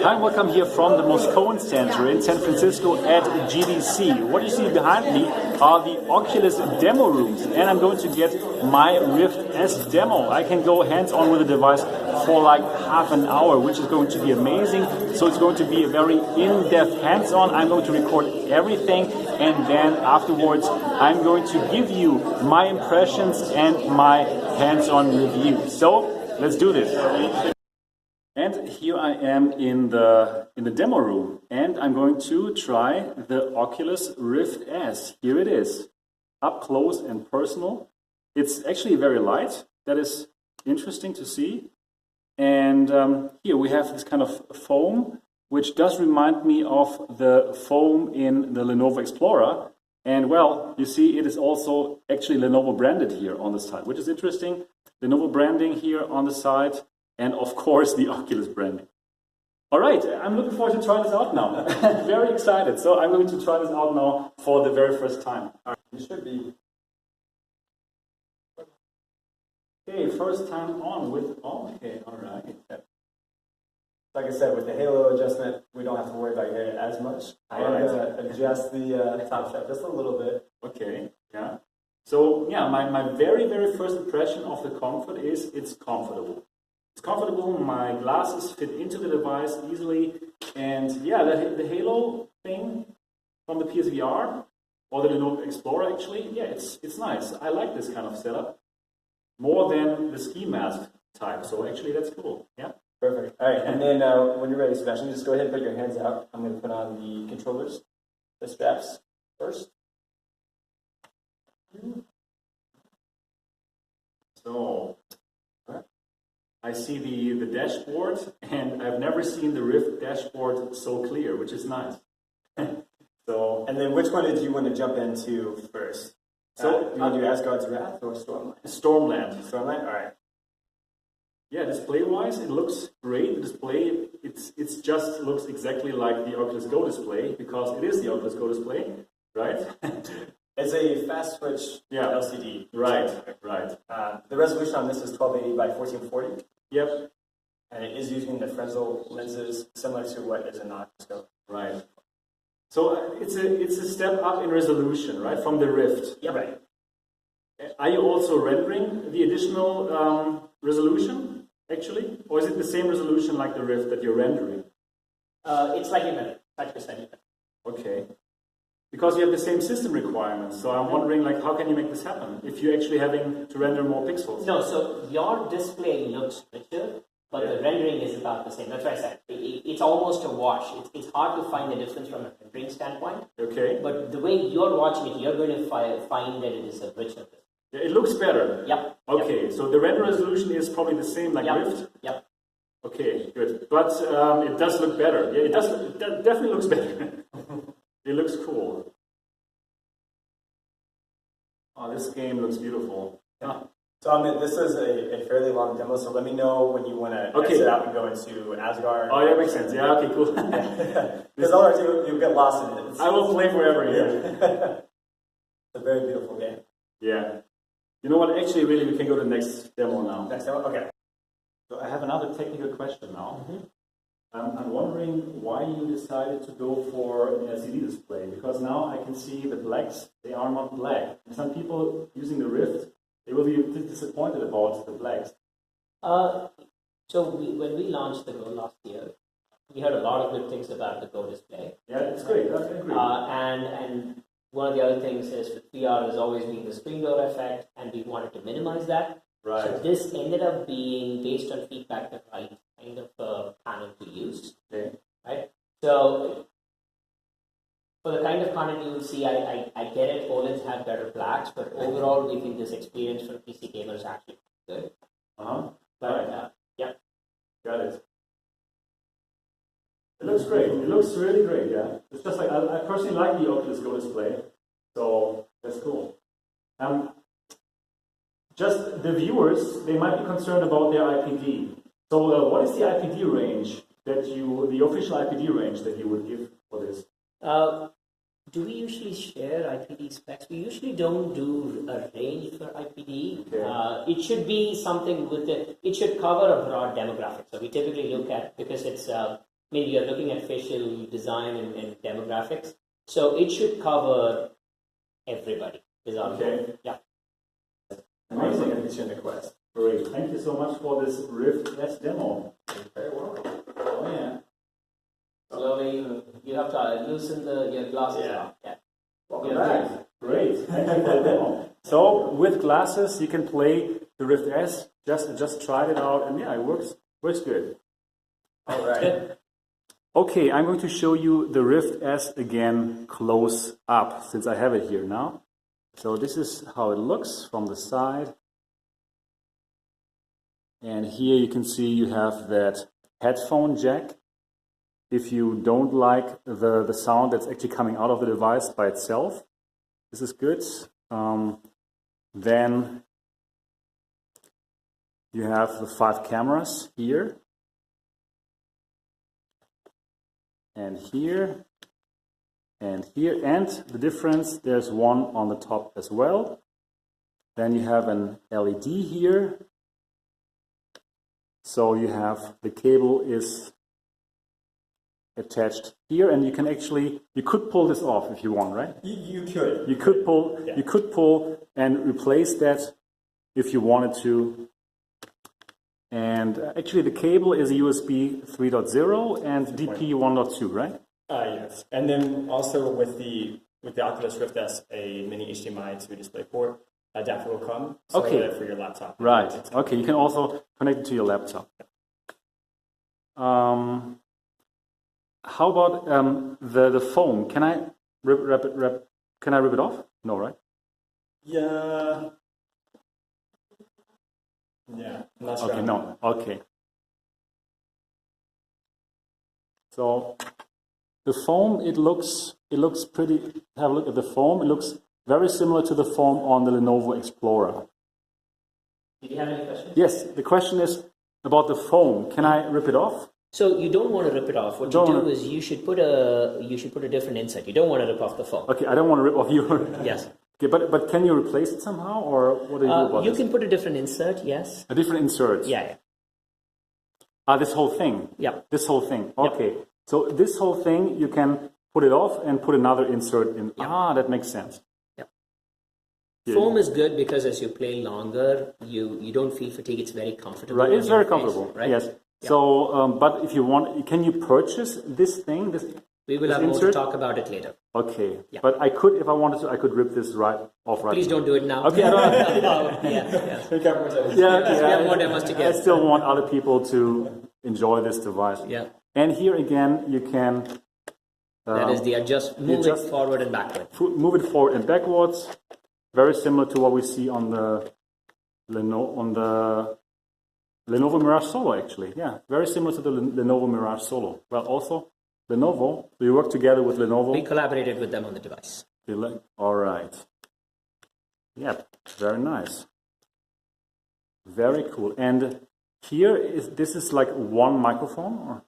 Hi, and welcome here from the Moscone Center in San Francisco at GDC. What you see behind me are the Oculus demo rooms, and I'm going to get my Rift S demo. I can go hands-on with the device for like half an hour, which is going to be amazing. So it's going to be a very in-depth hands-on. I'm going to record everything, and then afterwards I'm going to give you my impressions and my hands-on review. So let's do this. And here I am in the demo room, and I'm going to try the Oculus Rift S. Here it is, up close and personal. It's actually very light. That is interesting to see. And here we have this kind of foam, which does remind me of the foam in the Lenovo Explorer. And well, you see it is also actually Lenovo branded here on the side, which is interesting. Lenovo branding here on the side. And of course, the Oculus branding. All right, I'm looking forward to trying this out now. Very excited. So I'm going to try this out now for the very first time. All right, you should be. Okay, first time on with, okay, all right. Like I said, with the halo adjustment, we don't have to worry about your hair as much. I am going to adjust the top strap just a little bit. Okay, yeah. So yeah, my very, very first impression of the comfort is it's comfortable. It's comfortable, my glasses fit into the device easily, and yeah, the Halo thing from the PSVR, or the Lenovo Explorer actually, yeah, it's nice. I like this kind of setup, more than the ski mask type, so actually that's cool, yeah. Perfect. All right, and then when you're ready, Sebastian, just go ahead and put your hands out. I'm going to put on the controllers, the straps first. So, I see the dashboard, and I've never seen the Rift dashboard so clear, which is nice. So, and then which one did you want to jump into first? So you want to do Asgard's Wrath or Stormland? Stormland. Stormland? All right. Yeah, display-wise, it looks great. The display, it's just looks exactly like the Oculus Go display, because it is the Oculus Go display, right? It's a fast switch LCD. Right. The resolution on this is 1280 by 1440. Yep. And it is using the Fresnel lenses, similar to what is in the Oculus Go. Right. So it's a step up in resolution, right, from the Rift. Yeah, right. Are you also rendering the additional resolution, actually? Or is it the same resolution like the Rift that you're rendering? It's slightly better, 5%. Okay. Because you have the same system requirements, so I'm wondering, like, how can you make this happen if you're actually having to render more pixels? No, so your display looks richer, but the rendering is about the same. That's why I said it's almost a wash. It's hard to find the difference from a rendering standpoint. Okay. But the way you're watching it, you're going to find that it is a richer display. Yeah, it looks better. Yep. Okay, so the render resolution is probably the same like Rift? Yep. Okay, good. But it does look better. Yeah, it definitely looks better. It looks cool. Oh, this game looks beautiful. Yeah. So Amit, this is a fairly long demo, so let me know when you want to exit out and go into Asgard. Oh, that makes sense. Yeah, okay, cool. Because otherwise you'll get lost in it. I will play forever here. It's a very beautiful game. Yeah. You know what? Actually, really, we can go to the next demo now. Next demo? Okay. So I have another technical question now. Mm-hmm. I'm wondering why you decided to go for an LCD display, because now I can see the blacks, they are not black. And some people using the Rift, they will be a bit disappointed about the blacks. So when we launched the Go last year, we heard a lot of good things about the Go display. Yeah, it's great, I agree. And one of the other things is with VR has always been the screen door effect, and we wanted to minimize that. Right. So this ended up being, based on feedback, the right kind of panel to use. Okay. Right? So for the kind of content you will see, I get it, OLEDs have better blacks, but overall we think this experience for PC gamers is actually good. Uh-huh. But yeah. Got it. It looks great. It looks really great, yeah. It's just like, I personally like the Oculus Go display, so that's cool. Just the viewers, they might be concerned about their IPD. So what is the IPD range the official IPD range that you would give for this? Do we usually share IPD specs? We usually don't do a range for IPD. Okay. It should be something it should cover a broad demographic. So we typically look at, because it's, maybe you're looking at facial design and demographics. So it should cover everybody. Is our goal. Yeah. Amazing addition to Quest. Great. Thank you so much for this Rift S demo. You're very welcome. Oh, yeah. Slowly, you have to loosen your glasses off. Yeah. Welcome back. Great. Thank you for the demo. So with glasses, you can play the Rift S. Just tried it out, and yeah, it works good. All right. Okay, I'm going to show you the Rift S again close up, since I have it here now. So this is how it looks from the side. And here you can see you have that headphone jack. If you don't like the sound that's actually coming out of the device by itself, this is good. Then you have the 5 cameras here. And here. And here. And the difference, there's one on the top as well. Then you have an LED here. So you have the cable is attached here, and you can actually, you could pull this off if you want, right? You could. You could pull, yeah. You could pull and replace that if you wanted to. And actually the cable is a USB 3.0 and DP 1.2, right? Yes. And then also with the Oculus Rift S, a mini HDMI to DisplayPort adapter will come. So okay. For your laptop. Right. Okay. You can also connect it to your laptop. How about the foam? Can I rip it off? No, right? Yeah. Yeah. I'm not sure. Okay. No. Okay. So the foam, it looks pretty. Have a look at the foam. It looks very similar to the foam on the Lenovo Explorer. Did you have any questions? Yes. The question is about the foam. Can I rip it off? So you don't want to rip it off. What you do is you should put a different insert. You don't want to rip off the foam. Okay, I don't want to rip off your. Yes. Okay, but can you replace it somehow, or what do you do about You this? can put a different insert. Yes. A different insert. Yeah. This whole thing. Yeah. This whole thing. Okay. Yep. So this whole thing you can put it off and put another insert in. Yeah. That makes sense. Yeah. Foam is good because as you play longer, you don't feel fatigue. It's very comfortable. Right. It's very comfortable. Right. Yes. Yeah. So, but if you want, can you purchase this thing? We will have more to talk about it later. Okay. Yeah. But I could, if I wanted to, I could rip this off right. Please don't do it now. Okay. I don't We have more demos to I get. still want other people to enjoy this device. Yeah. And here again, you can. That is the move it forward and backward. Move it forward and backwards. Very similar to what we see on the Lenovo Mirage Solo, actually. Yeah, very similar to the Lenovo Mirage Solo. Well, also Lenovo. Do you work together with Lenovo? We collaborated with them on the device. All right. Yeah, very nice. Very cool. And this is like one microphone, or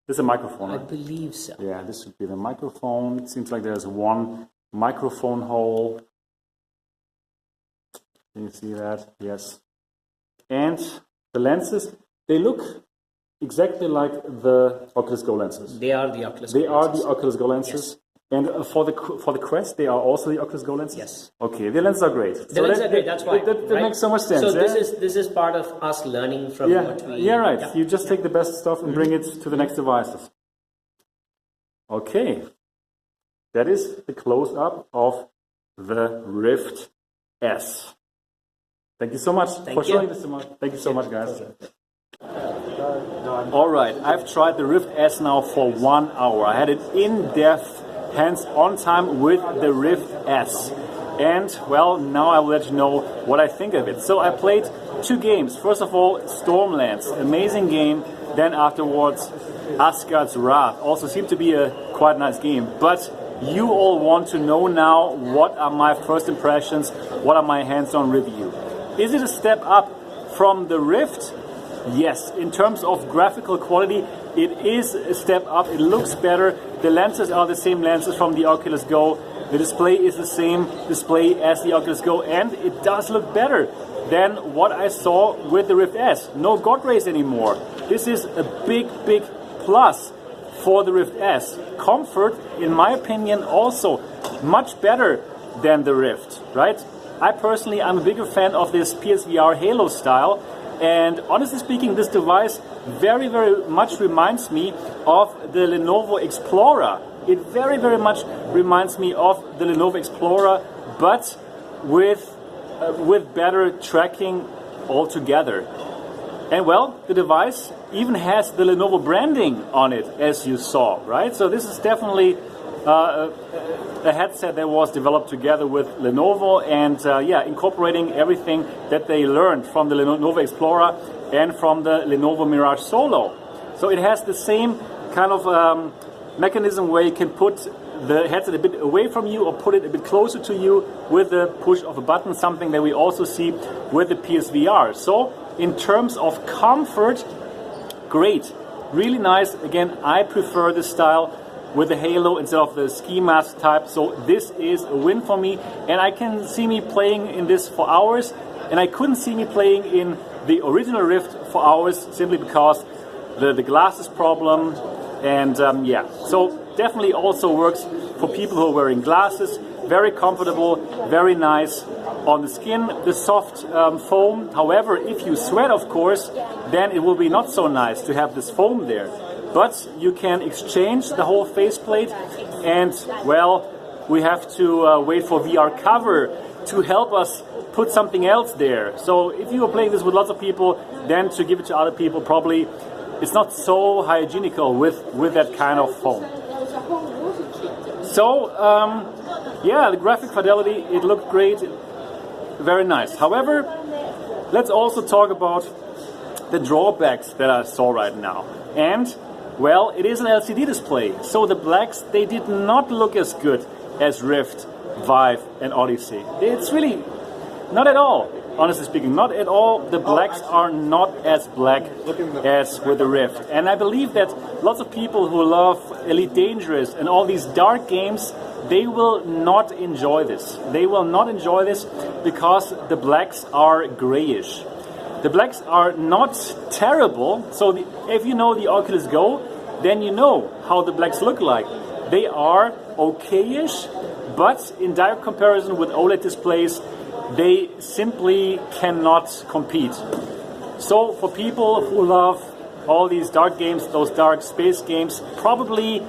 this is a microphone? I right? believe so. Yeah, this should be the microphone. It seems like there's one microphone hole. Can you see that? Yes. And the lenses, they look exactly like the Oculus Go lenses. They are the Oculus Go lenses. They are the Oculus Go lenses. Yes. And for the Quest, they are also the Oculus Go lenses? Yes. Okay, the lenses are great. The lenses are great, that's why. That makes so much sense. So this is part of us learning from what we... Yeah, right. Yeah. You just take the best stuff and bring it to the next devices. Okay. That is the close-up of the Rift S. Thank you so much for showing this to me. Thank you so much, guys. All right, I've tried the Rift S now for 1 hour. I had an in-depth, hands-on time with the Rift S. And, well, now I will let you know what I think of it. So I played 2 games. First of all, Stormlands, amazing game. Then afterwards, Asgard's Wrath. Also seemed to be a quite nice game. But you all want to know now what are my first impressions, what are my hands-on review. Is it a step up from the Rift? Yes. In terms of graphical quality, it is a step up. It looks better. The lenses are the same lenses from the Oculus Go. The display is the same display as the Oculus Go, and it does look better than what I saw with the Rift S. No God rays anymore. This is a big plus for the Rift S. Comfort, in my opinion, also much better than the Rift, right? I personally, I'm a bigger fan of this PSVR Halo style, and honestly speaking, this device very, very much reminds me of the Lenovo Explorer. It very, very much reminds me of the Lenovo Explorer, but with better tracking altogether. And well, the device even has the Lenovo branding on it, as you saw, right? So this is definitely a headset that was developed together with Lenovo, and yeah, incorporating everything that they learned from the Lenovo Explorer and from the Lenovo Mirage Solo. So it has the same kind of mechanism where you can put the headset a bit away from you or put it a bit closer to you with the push of a button, something that we also see with the PSVR. So in terms of comfort, great, really nice. Again, I prefer this style with the Halo instead of the ski mask type, so this is a win for me, and I can see me playing in this for hours, and I couldn't see me playing in the original Rift for hours simply because the glasses problem, and yeah, so definitely also works for people who are wearing glasses. Very comfortable, very nice on the skin, the soft foam. However, if you sweat, of course, then it will be not so nice to have this foam there. But you can exchange the whole faceplate, and well, we have to wait for VR Cover to help us put something else there. So if you are playing this with lots of people, then to give it to other people, probably it's not so hygienical with that kind of foam. So yeah, the graphic fidelity, it looked great, very nice. However, let's also talk about the drawbacks that I saw right now. And well, it is an LCD display, so the blacks, they did not look as good as Rift, Vive and Odyssey. It's really not at all, honestly speaking, not at all. The blacks are not as black as with the Rift. And I believe that lots of people who love Elite Dangerous and all these dark games, they will not enjoy this. They will not enjoy this because the blacks are grayish. The blacks are not terrible, so if you know the Oculus Go, then you know how the blacks look like. They are okayish, but in direct comparison with OLED displays, they simply cannot compete. So for people who love all these dark games, those dark space games, probably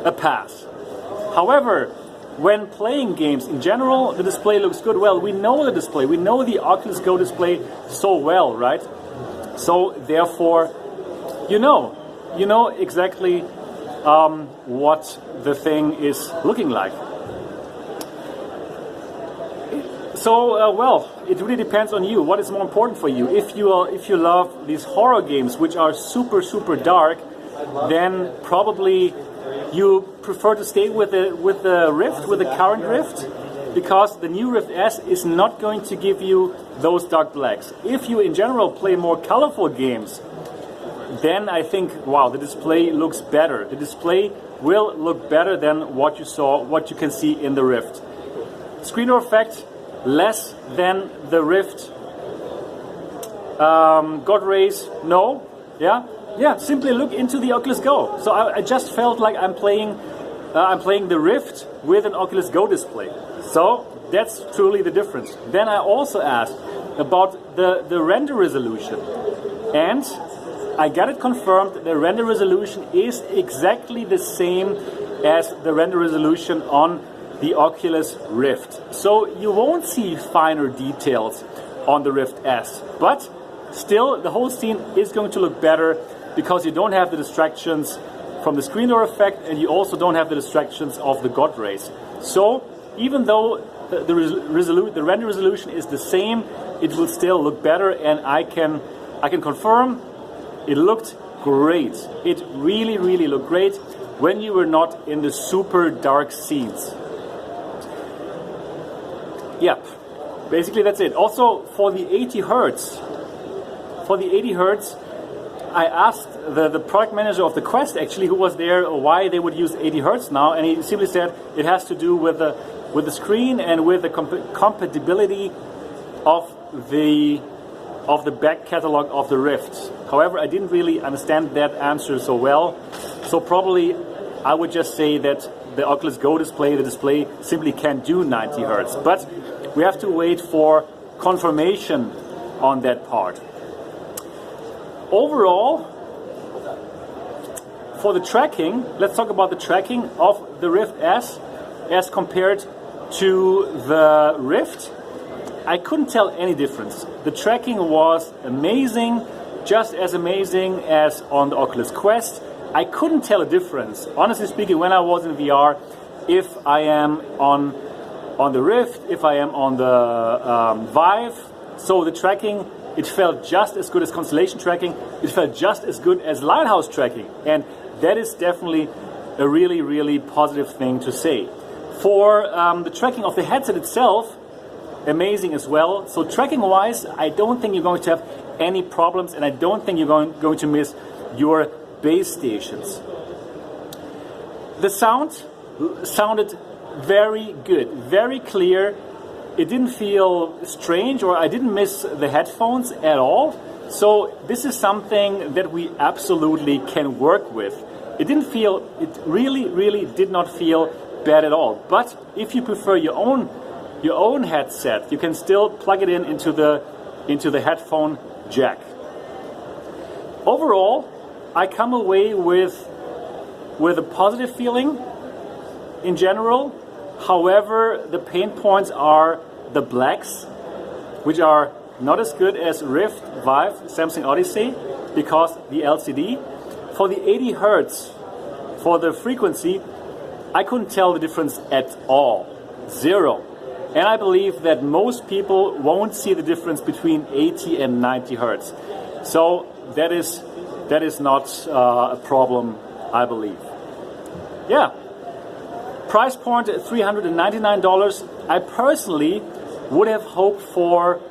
a pass. However, when playing games in general, the display looks good. Well, we know the display, we know the Oculus Go display so well, right? So therefore, you know exactly what the thing is looking like. So well, it really depends on you. What is more important for you? If you love these horror games which are super dark, then probably you prefer to stay with the Rift, with the current Rift, because the new Rift S is not going to give you those dark blacks. If you in general play more colorful games, then I think, wow, the display looks better. The display will look better than what you can see in the Rift. Screen door effect, less than the Rift. God rays, no. Yeah, simply look into the Oculus Go. So I just felt like I'm playing the Rift with an Oculus Go display. So that's truly the difference. Then I also asked about the render resolution, and I got it confirmed. The render resolution is exactly the same as the render resolution on the Oculus Rift. So you won't see finer details on the Rift S, but still the whole scene is going to look better because you don't have the distractions from the screen door effect, and you also don't have the distractions of the God rays. So even though the render resolution is the same, it will still look better, and I can confirm it looked great. It really looked great when you were not in the super dark scenes. Yep, basically that's it. Also for the 80 hertz, I asked the product manager of the Quest, actually, who was there, why they would use 80 hertz now, and he simply said it has to do with the screen and with the compatibility of of the back catalog of the Rift. However, I didn't really understand that answer so well, so probably I would just say that the Oculus Go display, the display simply can't do 90 Hertz. But we have to wait for confirmation on that part. Overall, for the tracking, let's talk about the tracking of the Rift S as compared to the Rift. I couldn't tell any difference. The tracking was amazing, just as amazing as on the Oculus Quest. I couldn't tell a difference. Honestly speaking, when I was in VR, if I am on the Rift, if I am on the Vive, so the tracking, it felt just as good as Constellation tracking, it felt just as good as Lighthouse tracking, and that is definitely a really, really positive thing to say. For the tracking of the headset itself, amazing as well. So tracking-wise, I don't think you're going to have any problems, and I don't think you're going to miss your base stations. The sound sounded very good, very clear. It didn't feel strange, or I didn't miss the headphones at all. So this is something that we absolutely can work with. It really did not feel bad at all. But if you prefer your own headset, you can still plug it into the headphone jack. Overall, I come away with a positive feeling in general. However, the pain points are the blacks, which are not as good as Rift, Vive, Samsung Odyssey, because the LCD. For the 80 Hertz, for the frequency, I couldn't tell the difference at all. Zero. And I believe that most people won't see the difference between 80 and 90 Hertz. So that is not a problem, I believe. Yeah. Price point at $399. I personally would have hoped for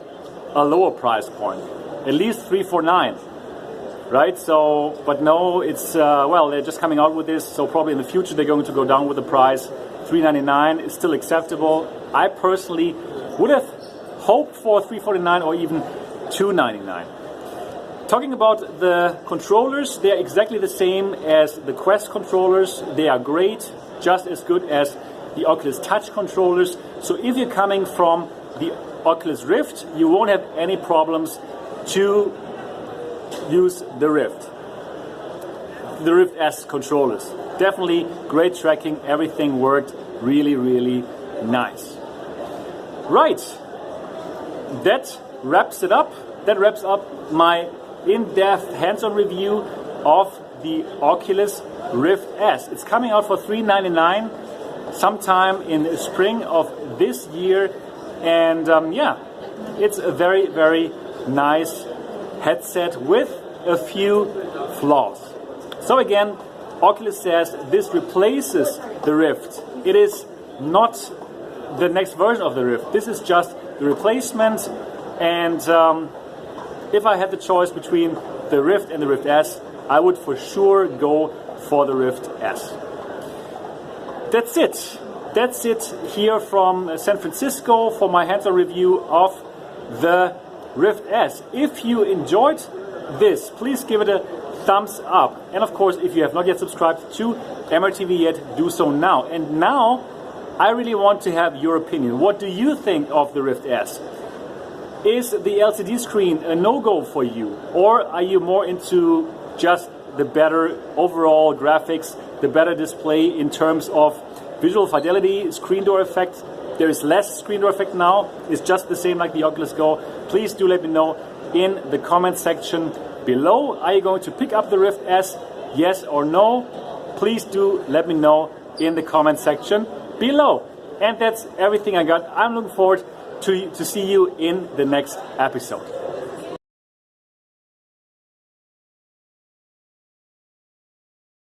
a lower price point, at least $349, right? So, but no, it's well, they're just coming out with this, so probably in the future they're going to go down with the price. $399 is still acceptable. I personally would have hoped for $349 or even $299. Talking about the controllers, they are exactly the same as the Quest controllers. They are great, just as good as the Oculus Touch controllers. So if you're coming from the Oculus Rift, you won't have any problems to use the Rift S controllers. Definitely great tracking, everything worked really, really nice. Right, that wraps it up. That wraps up my in-depth hands-on review of the Oculus Rift S. It's coming out for $399 sometime in the spring of this year, and yeah, it's a very, very nice headset with a few flaws. So again, Oculus says this replaces the Rift. It is not the next version of the Rift. This is just the replacement, and if I had the choice between the Rift and the Rift S, I would for sure go for the Rift S. That's it. That's it here from San Francisco for my hands-on review of the Rift S. If you enjoyed this, please give it a thumbs up. And of course, if you have not yet subscribed to MRTV yet, do so now. And now, I really want to have your opinion. What do you think of the Rift S? Is the LCD screen a no-go for you? Or are you more into just the better overall graphics, the better display in terms of visual fidelity, screen door effect? There is less screen door effect now. It's just the same like the Oculus Go. Please do let me know in the comment section below. Are you going to pick up the Rift S? Yes or no? Please do let me know in the comment section below. And that's everything I got. I'm looking forward to see you in the next episode.